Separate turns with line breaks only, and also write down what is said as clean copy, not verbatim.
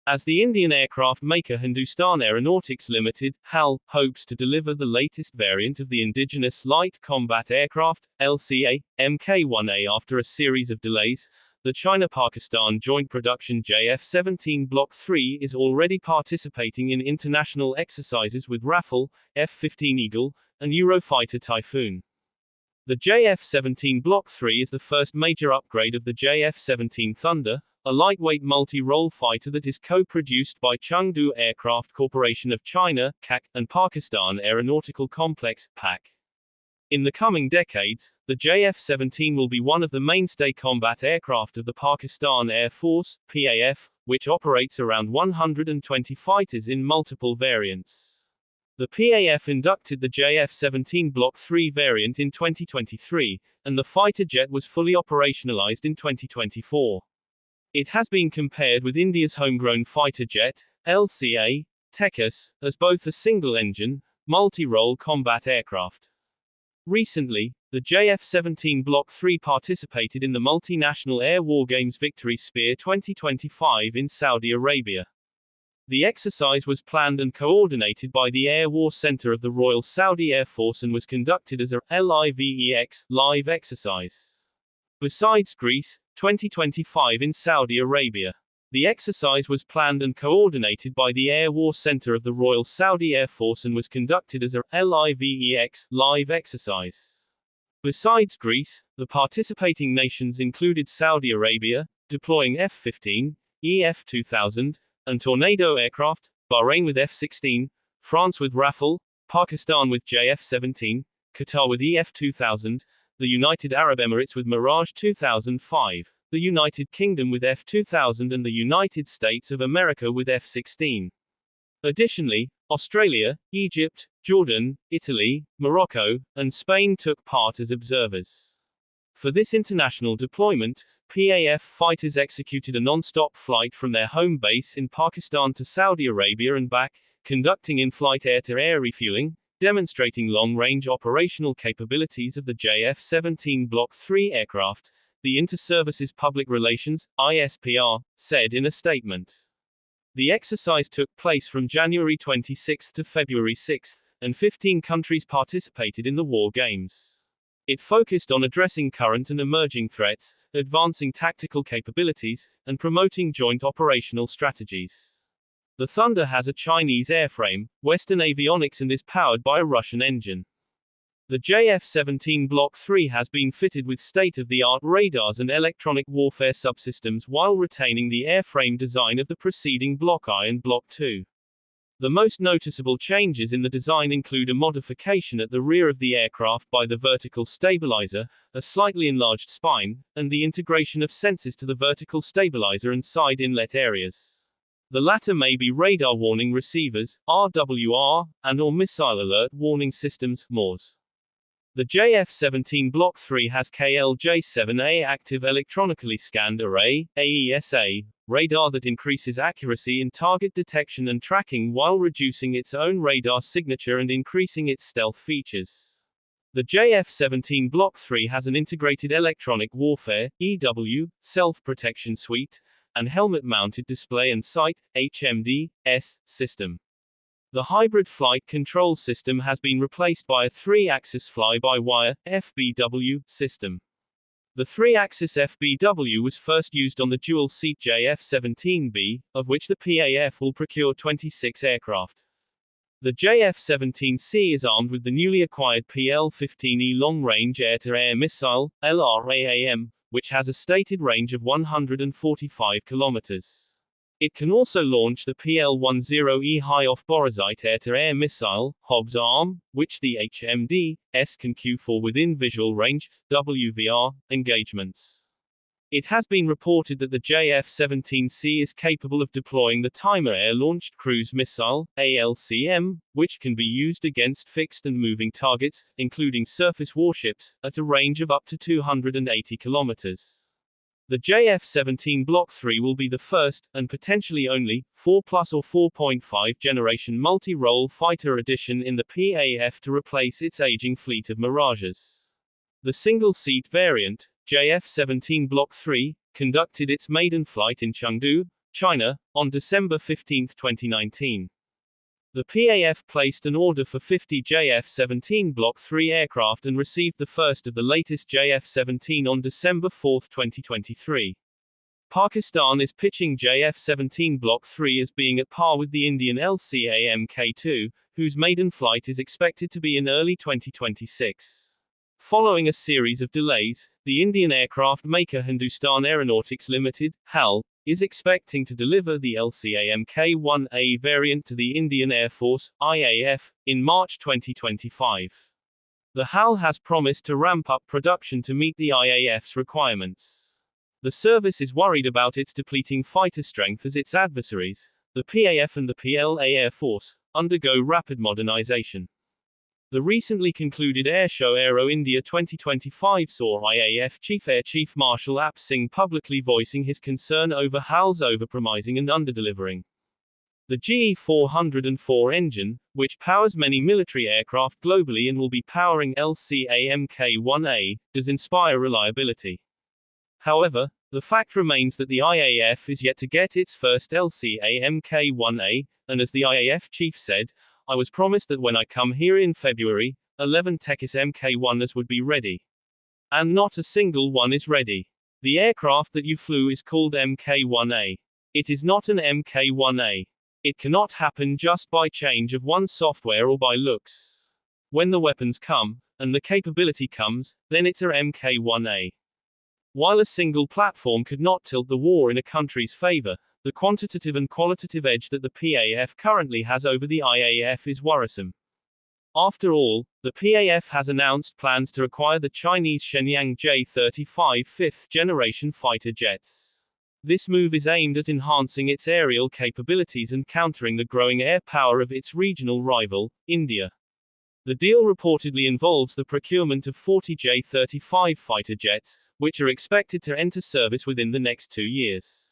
as the Indian aircraft maker Hindustan Aeronautics Limited, HAL, hopes to deliver the latest variant of the indigenous Light Combat Aircraft, LCA, Mk-1A after a series of delays, the China-Pakistan joint production JF-17 Block 3 is already participating in international exercises with Rafale, F-15 Eagle, and Eurofighter Typhoon. The JF-17 Block 3 is the first major upgrade of the JF-17 Thunder, a lightweight multi-role fighter that is co-produced by Chengdu Aircraft Corporation of China, CAC, and Pakistan Aeronautical Complex, PAC. In the coming decades, the JF-17 will be one of the mainstay combat aircraft of the Pakistan Air Force, PAF, which operates around 120 fighters in multiple variants. The PAF inducted the JF-17 Block 3 variant in 2023, and the fighter jet was fully operationalized in 2024. It has been compared with India's homegrown fighter jet, LCA, Tajes, as both a single-engine, multi-role combat aircraft. Recently, the JF-17 Block 3 participated in the multinational air wargames Victory Spear 2025 in Saudi Arabia. The exercise was planned and coordinated by the Air War Center of the Royal Saudi Air Force and was conducted as a LIVEX live exercise. Besides Greece, 2025 in Saudi Arabia. The exercise was planned and coordinated by the Air War Center of the Royal Saudi Air Force and was conducted as a LIVEX live exercise. Besides Greece, the participating nations included Saudi Arabia, deploying F-15, EF-2000, and Tornado aircraft, Bahrain with F-16, France with Rafale, Pakistan with JF-17, Qatar with EF-2000, the United Arab Emirates with Mirage 2005, the United Kingdom with F-2000 and the United States of America with F-16. Additionally, Australia, Egypt, Jordan, Italy, Morocco, and Spain took part as observers. For this international deployment, PAF fighters executed a non-stop flight from their home base in Pakistan to Saudi Arabia and back, conducting in-flight air-to-air refueling, demonstrating long-range operational capabilities of the JF-17 Block 3 aircraft, the Inter-Services Public Relations, ISPR, said in a statement. The exercise took place from January 26 to February 6, and 15 countries participated in the war games. It focused on addressing current and emerging threats, advancing tactical capabilities, and promoting joint operational strategies. The Thunder has a Chinese airframe, Western avionics and is powered by a Russian engine. The JF-17 Block 3 has been fitted with state-of-the-art radars and electronic warfare subsystems while retaining the airframe design of the preceding Block I and Block 2. The most noticeable changes in the design include a modification at the rear of the aircraft by the vertical stabilizer, a slightly enlarged spine, and the integration of sensors to the vertical stabilizer and side inlet areas. The latter may be radar warning receivers, RWR, and/or missile alert warning systems, MAWS. The JF-17 Block 3 has KLJ-7A active electronically scanned array, AESA, radar that increases accuracy in target detection and tracking while reducing its own radar signature and increasing its stealth features. The JF-17 Block 3 has an integrated electronic warfare, EW, self-protection suite, and helmet-mounted display and sight, HMD-S, system. The hybrid flight control system has been replaced by a 3-axis fly-by-wire, FBW, system. The 3-axis FBW was first used on the dual-seat JF-17B, of which the PAF will procure 26 aircraft. The JF-17C is armed with the newly acquired PL-15E long-range air-to-air missile, LRAAM, which has a stated range of 145 kilometers. It can also launch the PL-10E high-off Borazite air-to-air missile, Hobbs arm, which the HMD-S can queue for within visual range, WVR, engagements. It has been reported that the JF-17C is capable of deploying the Timer Air-Launched Cruise Missile, ALCM, which can be used against fixed and moving targets, including surface warships, at a range of up to 280 kilometers. The JF-17 Block 3 will be the first, and potentially only, 4+ or 4.5 generation multi-role fighter edition in the PAF to replace its aging fleet of Mirages. The single-seat variant, JF-17 Block 3, conducted its maiden flight in Chengdu, China, on December 15, 2019. The PAF placed an order for 50 JF-17 Block 3 aircraft and received the first of the latest JF-17 on December 4, 2023. Pakistan is pitching JF-17 Block 3 as being at par with the Indian LCA Mk2, whose maiden flight is expected to be in early 2026. Following a series of delays, the Indian aircraft maker Hindustan Aeronautics Limited, HAL, is expecting to deliver the LCA Mk1A variant to the Indian Air Force, IAF, in March 2025. The HAL has promised to ramp up production to meet the IAF's requirements. The service is worried about its depleting fighter strength as its adversaries, the PAF and the PLA Air Force, undergo rapid modernization. The recently concluded airshow Aero India 2025 saw IAF Air Chief Marshal Ap Singh publicly voicing his concern over HAL's overpromising and underdelivering. The GE-404 engine, which powers many military aircraft globally and will be powering LCA Mk1A, does inspire reliability. However, the fact remains that the IAF is yet to get its first LCA Mk1A, and as the IAF chief said, "I was promised that when I come here in February, 11 Tajes Mk1s would be ready. And not a single one is ready. The aircraft that you flew is called Mk1A. It is not an Mk1A. It cannot happen just by change of one software or by looks. When the weapons come, and the capability comes, then it's a Mk1A." While a single platform could not tilt the war in a country's favor, the quantitative and qualitative edge that the PAF currently has over the IAF is worrisome. After all, the PAF has announced plans to acquire the Chinese Shenyang J-35 fifth-generation fighter jets. This move is aimed at enhancing its aerial capabilities and countering the growing air power of its regional rival, India. The deal reportedly involves the procurement of 40 J-35 fighter jets, which are expected to enter service within the next 2 years.